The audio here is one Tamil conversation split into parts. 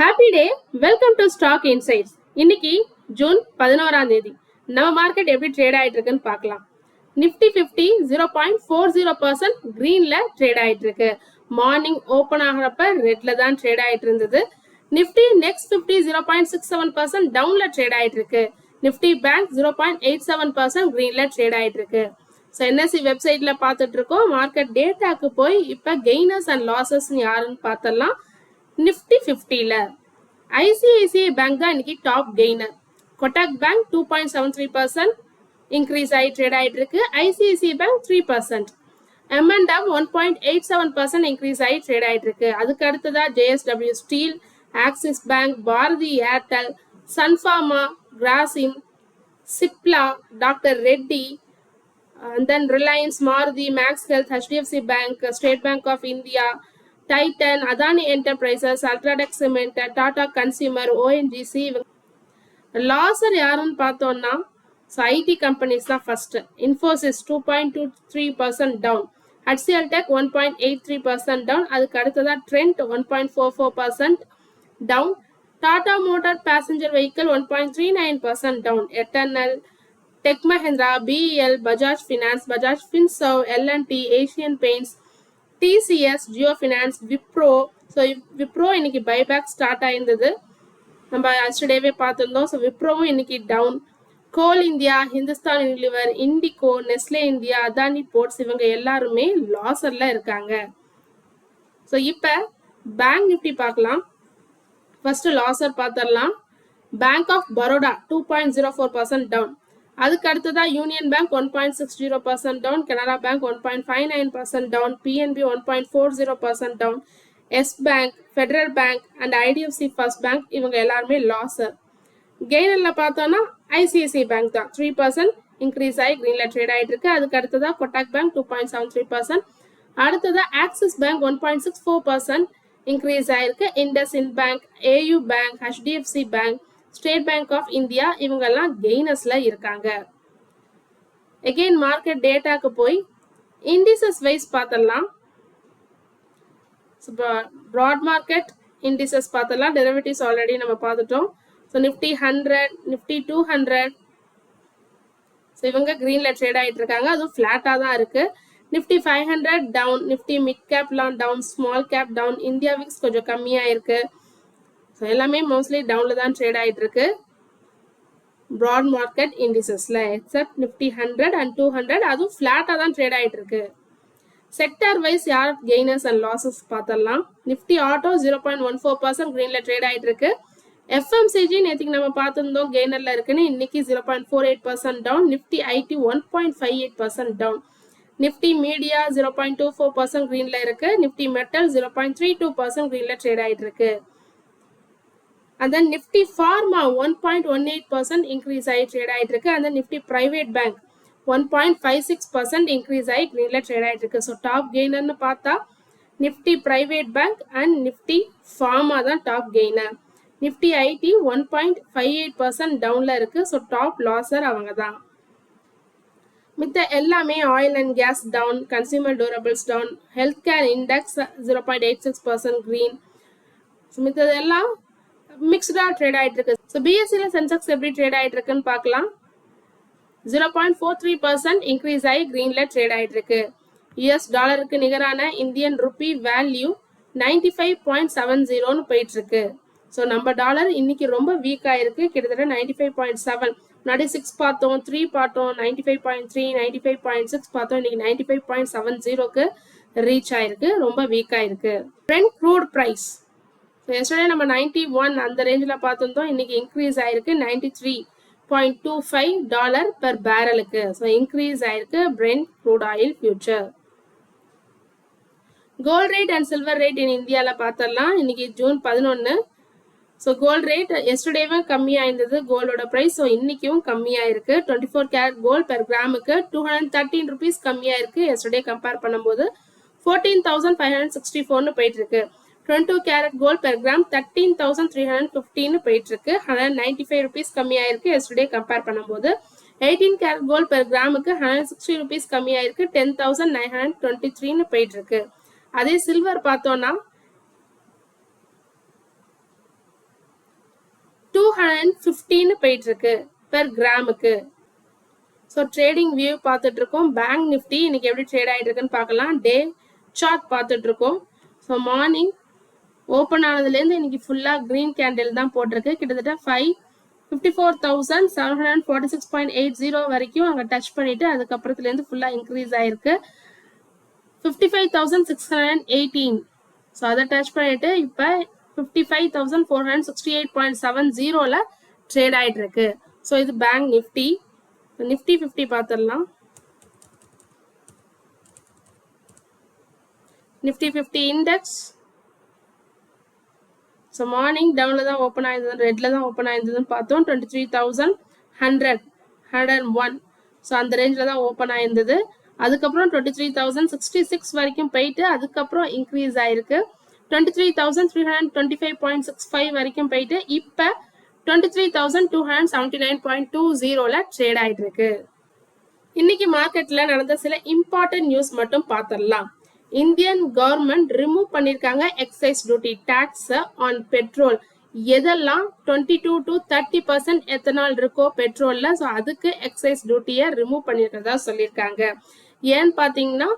Happy day. Welcome to stock insights. இன்னைக்கு ஜூன் 11 நம்ம மார்க்கெட் எப்படி ட்ரேட் ஆயிட்டு இருக்குன்னு பார்க்கலாம். நிஃப்டி 50 0.40% கிரீன்ல ட்ரேட் ஆயிட்டு இருக்கு. மார்னிங் ஓபன் ஆகிறப்ப ரெட்ல தான் ட்ரேட் ஆயிட்டு இருந்தது. நிஃப்டி நெக்ஸ்ட் 50 0.67% டவுன்ல ட்ரேட் ஆயிட்டு இருக்கு. நிஃப்டி பேங்க் 0.87% கிரீன்ல ட்ரேட் ஆயிட்டு இருக்கு. ஸோ என்எஸ்சி வெப்சைட்ல பார்த்துட்டு இருக்கோம். மார்க்கெட் டேட்டாக்கு போய் இப்போ கெய்னர்ஸ் அண்ட் லாசஸ் யாருன்னு பார்த்தலாம். நிஃப்டி 50ல ஐசிஐசிஐ பேங்க் தான் இன்னைக்கு top gainer. Kotak bank 2.73% increase ஆகி ட்ரேட் ஆயிட்டு இருக்கு. ICICI bank 3%. M&M 1.87% இன்க்ரீஸ் ஆகி ட்ரேட் ஆயிட்டு இருக்கு. அதுக்கு அடுத்ததா JSW steel, Axis bank, Bharti Airtel, Sun Pharma, Grasim, Cipla, doctor Reddy, and then Reliance, Maruti, Max Health, HDFC Bank, State Bank of India, Titan, Adani Enterprises, Ultratech Cement, Tata Consumer, ONGC. Loser யாருன்னு பார்த்தோம்னா ஐடி கம்பெனிஸ் தான் first. Infosys 2.23% down, HCL Tech 1.83% down, அதுக்கு அடுத்ததா Trent 1.44% down, Tata motor passenger vehicle 1.39% down, Eternal, Tech Mahindra, BEL, Bajaj Finance, Bajaj Finserv, L&T, Asian Paints, TCS, Jio Finance, Wipro. So Wipro இன்னைக்கு பைபேக் ஸ்டார்ட் ஆயிருந்தது, நம்ம எஸ்டர்டேவே பார்த்துருந்தோம். ஸோ விப்ரோவும் இன்னைக்கு down. Coal India, Hindustan Unilever, IndiGo, Nestle India, Adani ports இவங்க எல்லாருமே லாஸர்ல இருக்காங்க. ஸோ இப்போ பேங்க் நிஃப்டி பார்க்கலாம். ஃபர்ஸ்ட் லாஸர் பார்த்துடலாம். பேங்க் ஆஃப் பரோடா 2.04% டவுன், அதுக்கு அடுத்ததா Union Bank 1.60% down, Canara Bank 1.59% down, PNB 1.40% down, Yes Bank, Federal Bank and IDFC First Bank இவங்க எல்லாருமே லாஸர். கெய்னர்ல பார்த்தோம்னா ஐசிஐசிஐ பேங்க் தான் 3% இன்க்ரீஸ் ஆகி கிரீன்ல ட்ரேட் ஆயிட்டு இருக்கு. அதுக்கு அடுத்ததா கொட்டாக் பேங்க் 2.73%, அடுத்ததா ஆக்சிஸ் பேங்க் 1.64% இன்க்ரீஸ் ஆயிருக்கு. IndusInd bank, AU bank, HDFC bank, State Bank of India இவங்கெல்லாம் கெய்னர்ஸ்ல இருக்காங்க. எகெயின் மார்க்கெட் டேட்டாக்கு போய் இண்டிசஸ் வைஸ் பார்த்தலாம். ப்ராட் மார்க்கெட் இண்டிசஸ் பார்த்தலாம். டெரிவேட்டிவ்ஸ் ஆல்ரெடி நம்ம பார்த்துட்டோம். ஸோ நிஃப்டி 100, நிஃப்டி 200 ஸோ இவங்க கிரீன்ல ட்ரேட் ஆகிட்டு இருக்காங்க. அதுவும் ஃபிளாட்டாக தான் இருக்கு. நிஃப்டி 500 டவுன், நிஃப்டி மிட் கேப்லாம் down, small cap down, India VIX கொஞ்சம் கம்மியாக இருக்கு. ஸோ எல்லாமே மோஸ்ட்லி டவுன்ல தான் ட்ரேட் ஆகிட்டு இருக்கு ப்ராட் மார்க்கெட் இண்டிசஸ்ல, எக்ஸப்ட் நிஃப்டி 100 அண்ட் 200 அதுவும் ஃபிளாட்டாக தான் ட்ரேட் ஆகிட்டு இருக்கு. செக்டர் வைஸ் யார் கெய்னர்ஸ் அண்ட் லாசஸ் பார்த்தலாம். நிஃப்டி ஆட்டோ 0.14% கிரீன்ல ட்ரேட் ஆகிட்டு இருக்கு. எஃப்எம்சிஜி நேற்றுக்கு நம்ம பார்த்துருந்தோம் கெய்னர்ல இருக்குன்னு, இன்னைக்கு 0.48% down. Nifty IT 1.58% down. Nifty media 0.24% கிரீன்ல இருக்கு. நிஃப்டி மெட்டல் 0.32% கிரீன்ல ட்ரேட் ஆகிட்டு இருக்கு. And then Nifty Pharma 1.18% increase ஆகி ட்ரேட் ஆகிட்டு இருக்கு. And then Nifty Private Bank 1.56% increase ஆகி கிரீன்ல ட்ரேட் ஆகிட்டு இருக்கு. ஸோ டாப் கெய்னர்னு பார்த்தா Nifty private bank and Nifty pharma தான் டாப் கெய்னர். நிஃப்டி ஐடி 1.58% டவுன்ல இருக்கு. ஸோ டாப் லாசர் அவங்க தான். மித்த எல்லாமே oil and gas down, consumer durables down, health care index 0.86% green. மித்ததெல்லாம் மிக்ஸ்டா ட்ரேட் ஆயிட்டு இருக்கு. ஸோ பிஎஸ்சில சென்செக்ஸ் எப்படி ட்ரேட் ஆயிட்டு இருக்குன்னு பார்க்கலாம். 0.43% இன்க்ரீஸ் ஆகி கிரீன்ல ட்ரேட் ஆயிட்டு இருக்கு. யுஎஸ் டாலருக்கு நிகரான இந்தியன் ருப்பி வேல்யூ 95.70ன்னு போயிட்டு இருக்கு. ஸோ நம்ம டாலர் இன்னைக்கு ரொம்ப வீக் ஆயிருக்கு. கிட்டத்தட்ட 95.7, முன்னாடி 6 பார்த்தோம், 3 பார்த்தோம், 95.3, 95.6 பார்த்தோம், இன்னைக்கு 95.70க்கு ரீச் ஆயிருக்கு. ரொம்ப வீக் ஆயிருக்கு. பிரெண்ட் க்ரூட் பிரைஸ் எஸ்டர்டே நம்ம 91 அந்த ரேஞ்சில் பார்த்துருந்தோம், இன்னைக்கு இன்க்ரீஸ் ஆயிருக்கு $93.25 பெர் பேரலுக்கு. ஸோ இன்க்ரீஸ் ஆயிருக்கு Brent crude oil future. Gold rate and silver rate in இந்தியாவில் பார்த்துடலாம். இன்னைக்கு ஜூன் 11. ஸோ கோல்ட் ரேட் எஸ்டர்டேவும் கம்மியாக இருந்தது கோல்டோட ப்ரைஸ். ஸோ இன்னைக்கும் கம்மியாக இருக்கு. 24 கேரட் கோல்ட் பெர் கிராமுக்கு 213 rupees கம்மியாக இருக்கு. எஸ்டர்டே கம்பேர் பண்ணும்போது 14,564ன்னு போயிட்டு இருக்கு. 22 கேரட் கோல்ட் பெர் கிராம் 13,315 போயிட்டு இருக்கு. 195 rupees கம்மியாயிருக்கு எஸ்டர்டே கம்பேர் பண்ணும்போது. 18 கேரட் கோல்ட் பெர் கிராமுக்கு 160 rupees கம்மியாயிருக்கு. 10,923 போயிட்டு இருக்கு. அதே சில்வர் பார்த்தோம்னா 615 போயிட்டு இருக்கு பெர் கிராமுக்கு. ஸோ ட்ரேடிங் வியூ பார்த்துட்டு இருக்கோம். பேங்க் நிஃப்டி இன்னைக்கு எப்படி ட்ரேட் ஆகிட்டு இருக்குன்னு பார்க்கலாம். டே சார்ட் பார்த்துட்டு இருக்கோம். ஸோ மார்னிங் ஓப்பன் ஆனதுலேருந்து இன்னைக்கு ஃபுல்லாக க்ரீன் கேண்டில் தான் போட்டிருக்கு. கிட்டத்தட்ட 54,746.80 வரைக்கும் அங்கே டச் பண்ணிட்டு அதுக்கப்புறத்துலேருந்து ஃபுல்லாக இன்க்ரீஸ் ஆயிருக்கு. 55,618. ஸோ அதை டச் பண்ணிட்டு இப்போ 55,468.70ல ட்ரேட் ஆகிட்டு இருக்கு. ஸோ இது பேங்க் நிஃப்டி. நிஃப்டி 50 பார்த்துடலாம். Nifty 50 index. ஸோ மார்னிங் டவுனில் தான் ஓப்பன் ஆயிருந்தது, ரெட்டில் தான் ஓப்பன் ஆயிருந்ததுன்னு பார்த்தோம். 23,100 ஸோ அந்த ரேஞ்சில் தான் ஓப்பன் ஆயிருந்தது. அதுக்கப்புறம் 23,066 வரைக்கும் போயிட்டு அதுக்கப்புறம் இன்க்ரீஸ் ஆயிருக்கு. 23,325.65 வரைக்கும் போயிட்டு இப்போ 23,279.20ல ட்ரேட் ஆயிட்டு இருக்கு. இன்னைக்கு மார்க்கெட்ல நடந்த சில இம்பார்ட்டன்ட் நியூஸ் மட்டும் பார்த்துடலாம். இந்தியன் கவர்மெண்ட் ரிமூவ் பண்ணிருக்காங்க excise duty tax on petrol. எதெல்லாம் 22 to 30% எத்தனால் இருக்கோ பெட்ரோல்ல, ஸோ அதுக்கு எக்ஸைஸ் டியூட்டியை ரிமூவ் பண்ணிருக்கிறதா சொல்லியிருக்காங்க. ஏன்னு பார்த்தீங்கன்னா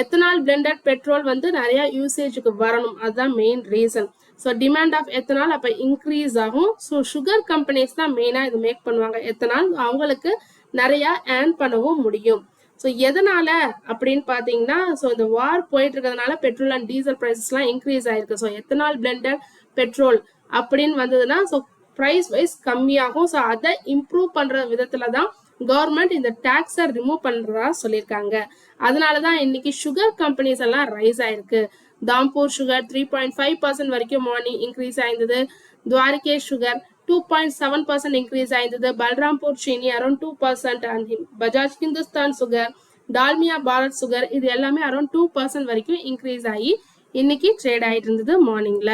எத்தனால் பிளெண்டட் பெட்ரோல் வந்து நிறைய யூசேஜுக்கு வரணும், அதுதான் main reason. So demand of ethanol அப்போ இன்க்ரீஸ் ஆகும். ஸோ சுகர் கம்பெனிஸ் தான் மெயினாக இது மேக் பண்ணுவாங்க எத்தனால், அவங்களுக்கு நிறைய ஏர்ன் பண்ணவும் முடியும். ஸோ எதனால அப்படின்னு பார்த்தீங்கன்னா ஸோ இந்த வார் போயிட்டு இருக்கிறதுனால பெட்ரோல் அண்ட் டீசல் ப்ரைஸஸ்லாம் இன்க்ரீஸ் ஆயிருக்கு. ஸோ எத்தனால் பிளெண்டட் பெட்ரோல் அப்படின்னு வந்ததுன்னா ஸோ ப்ரைஸ் வைஸ் கம்மியாகும். ஸோ அதை இம்ப்ரூவ் பண்ணுற விதத்துல தான் கவர்மெண்ட் இந்த டாக்ஸை ரிமூவ் பண்றதா சொல்லியிருக்காங்க. அதனாலதான் இன்னைக்கு சுகர் கம்பெனிஸ் எல்லாம் ரைஸ் ஆயிருக்கு. தாம்பூர் சுகர் 3.5% வரைக்கும் மார்னிங் இன்க்ரீஸ் ஆயிருந்தது. துவாரிகேஷ் சுகர் 2.7% இன்க்ரீஸ் ஆயிருந்தது. Balrampur Chini around 2% and Bajaj Hindustan sugar, Dalmia Bharat sugar இது எல்லாமே அரௌண்ட் 2% வரைக்கும் இன்க்ரீஸ் ஆகி இன்னைக்கு ட்ரேட் ஆயிட்டு இருந்தது மார்னிங்ல.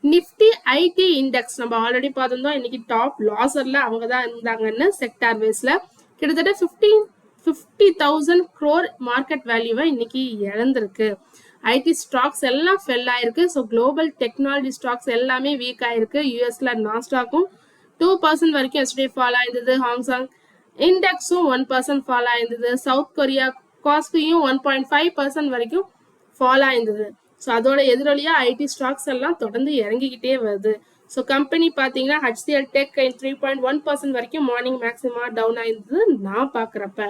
நிஃப்டி ஐடி இண்டெக்ஸ் நம்ம ஆல்ரெடி பார்த்திருந்தோம். இன்னைக்கு டாப் லாசர்ல அவங்க தான் இருந்தாங்கன்னு செக்டார் வைஸ்ல கிட்டத்தட்ட 50,000 crore மார்க்கெட் வேல்யூவை இன்னைக்கு இழந்திருக்கு. ஐடி ஸ்டாக்ஸ் எல்லாம் ஃபெல் ஆயிருக்கு. ஸோ குளோபல் டெக்னாலஜி ஸ்டாக்ஸ் எல்லாமே வீக் ஆயிருக்கு. யூஎஸ்ல நாஸ்டாக்கும் 2% வரைக்கும் எஸ்டே ஃபால் ஆயிருந்தது. ஹாங்காங் இண்டெக்ஸும் 1% ஃபால் ஆயிருந்தது. சவுத் கொரியா காஸ்பியும் 1.5% வரைக்கும் ஃபால் ஆயிருந்தது. ஸோ அதோட எதிரொலியா ஐடி ஸ்டாக்ஸ் எல்லாம் தொடர்ந்து இறங்கிக்கிட்டே வருது. ஸோ கம்பெனி பார்த்தீங்கன்னா HCL டெக் 3.1% வரைக்கும் மார்னிங் மேக்ஸிமா டவுன் ஆயிருந்தது நான் பார்க்குறப்ப.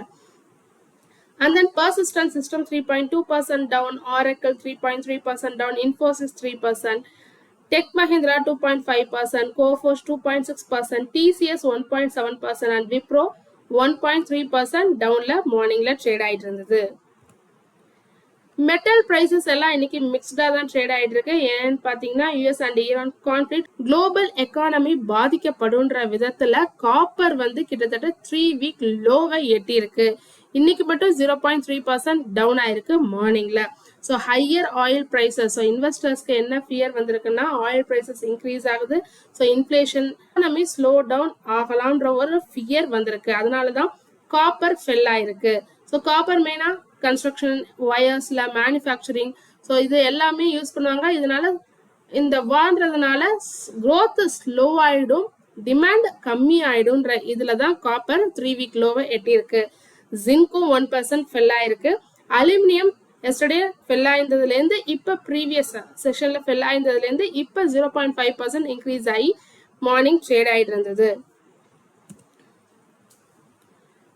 And then Persistent System 3.2% down, Oracle 3.3% down, Infosys 3%, Tech Mahindra 2.5%, Coforge 2.6%, TCS 1.7% and Wipro 1.3% downல மார்னிங்ல ட்ரேட் ஆயிட்டு இருந்தது. மெட்டல் பிரைசஸ் எல்லாம் இன்னைக்கு மிக்ஸ்டா தான் ட்ரேட் ஆயிட்டு இருக்கு. ஏன்னு பாத்தீங்கன்னா US and Iran conflict global economy பாதிக்கப்படும்ன்ற விதத்துல காப்பர் வந்து கிட்டத்தட்ட 3 வீக் லோவை எட்டி இருக்கு. இன்னைக்கு மட்டும் 0.3% டவுன் ஆயிருக்கு மார்னிங்ல. So higher oil prices, so இன்வெஸ்டர்ஸ்க்கு என்ன ஃபியர் வந்திருக்குன்னா ஆயில் பிரைசஸ் இன்க்ரீஸ் ஆகுது. So inflation economy slow down ஆகலாம்ன்ற ஒரு ஃபியர் வந்திருக்கு. அதனாலதான் காப்பர் ஃபெல் ஆயிருக்கு. ஸோ காப்பர் மெயினா கன்ஸ்ட்ரக்ஷன், வயர்ஸ்ல, மேனுஃபேக்சரிங், ஸோ இது எல்லாமே யூஸ் பண்ணுவாங்க. இதனால இந்த வான்றதுனால growth ஸ்லோ ஆயிடும், டிமாண்ட் கம்மி ஆயிடும்ன்ற இதுல தான் காப்பர் 3 வீக் லோவை எட்டி இருக்கு. ஜிங்கும் 1% ஃபெல் ஆயிருக்கு. அலுமினியம் எஸ்டர்டே ஃபெல் ஆயிருந்ததுல இருந்து இப்ப ப்ரீவியஸ் செஷன்ல ஃபெல் ஆயிருந்ததுல இருந்து இப்ப 0.5% இன்க்ரீஸ் ஆகி மார்னிங் ட்ரேட் ஆயிட்டு இருந்தது.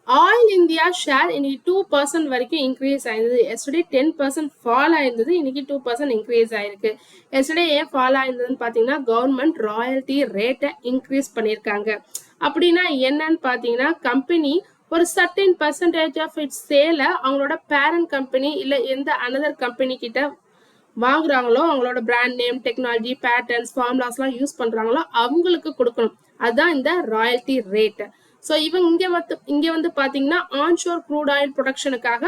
ஆயில் இந்தியா ஷேர் இன்னைக்கு 2% வரைக்கும் இன்க்ரீஸ் ஆயிருந்தது. எஸ்டர்டே 10% ஃபால் ஆயிருந்தது, இன்னைக்கு 2% இன்க்ரீஸ் ஆயிருக்கு. எஸ்டர்டே ஏன் ஃபால் ஆயிருந்ததுன்னு பாத்தீங்கன்னா கவர்மெண்ட் ராயல்டி ரேட்டை இன்க்ரீஸ் பண்ணிருக்காங்க. அப்படின்னா என்னன்னு பாத்தீங்கன்னா கம்பெனி ஒரு சர்டன் பர்சன்டேஜ் ஆஃப் இட்ஸ் சேல அவங்களோட பேரண்ட் கம்பெனி இல்ல எந்த அனதர் கம்பெனி கிட்ட வாங்குறாங்களோ, அவங்களோட பிராண்ட் நேம், டெக்னாலஜி, பேட்டர்ன்ஸ், ஃபார்முலாஸ்லாம் யூஸ் பண்றாங்களோ அவங்களுக்கு கொடுக்கணும். அதுதான் இந்த ராயல்டி ரேட். ஸோ இங்க வந்து பாத்தீங்கன்னா ஆன்ஷோர் க்ரூட் ஆயில் ப்ரொடக்ஷனுக்காக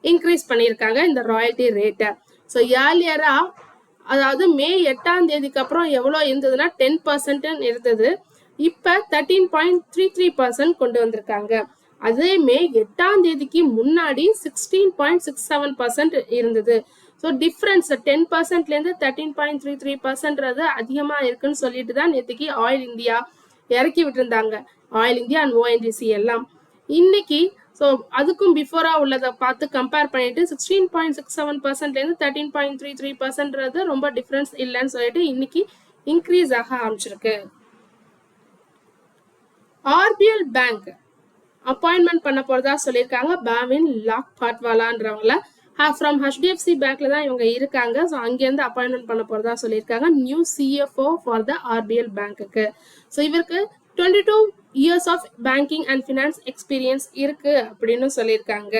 இன்க்ரீஸ் பண்ணியிருக்காங்க இந்த ராயல்டி ரேட்டை. ஸோ ஏர்லியரா அதாவது மே 8ஆம் தேதிக்கு அப்புறம் எவ்வளோ இருந்ததுன்னா 10% இருந்தது. இப்ப 13.33% கொண்டு வந்திருக்காங்க. அதே மே 8ஆம் தேதிக்கு முன்னாடி 16.67% இருந்தது. ஸோ டிஃபரன்ஸ் 10%ல இருந்து 13.33% அதிகமா இருக்குன்னு சொல்லிட்டு தான் நேற்றுக்கு ஆயில் இந்தியா, இறக்கி விட்டுருந்தாங்க ஆயில் இந்தியா அண்ட் ஓஎன்ஜிசி எல்லாம். இன்னைக்கு ஸோ அதுக்கும் பிஃபோரா உள்ளதை பார்த்து கம்பேர் பண்ணிட்டு 16.67%லேருந்து 13.33%ன்றது ரொம்ப டிஃபரன்ஸ் இல்லைன்னு சொல்லிட்டு இன்னைக்கு இன்க்ரீஸ் ஆக ஆரம்பிச்சிருக்கு. ஆர்பிஎல் பேங்க் அப்பாயின்மெண்ட் பண்ண போறதா சொல்லியிருக்காங்க பாவின் லாக் பாட்வாலான்றவங்கள. ஃப்ரம் ஹெச்டிஎஃப்சி பேங்க்ல தான் இவங்க இருக்காங்க. ஸோ அங்கேருந்து அப்பாயின்மெண்ட் பண்ண போறதா சொல்லியிருக்காங்க new CFO for the RBL பேங்க்குக்கு. ஸோ இவருக்கு 22 years of banking and finance experience இருக்கு அப்படின்னு சொல்லியிருக்காங்க.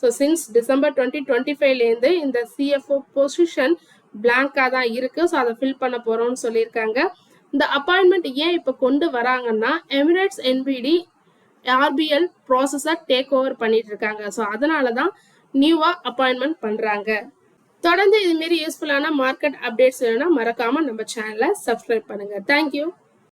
ஸோ சின்ஸ் டிசம்பர் 2025லேருந்து இந்த சிஎஃப்ஓ பொசிஷன் பிளாங்கா தான் இருக்கு. ஸோ அதை ஃபில் பண்ண போறோம்னு சொல்லியிருக்காங்க. இந்த அப்பாயின்மெண்ட் ஏன் இப்போ கொண்டு வராங்கன்னா எமிரேட்ஸ் என்பிடி ஆர்பிஎல் ப்ராசஸை டேக் ஓவர் பண்ணிட்டு இருக்காங்க. ஸோ அதனால தான் நியூவா அப்பாயின்மெண்ட் பண்றாங்க. தொடர்ந்து இது மாரி யூஸ்ஃபுல்லான மார்க்கெட் அப்டேட்ஸ் வேணும்னா மறக்காம நம்ம சேனலை சப்ஸ்கிரைப் பண்ணுங்க. தேங்க்யூ.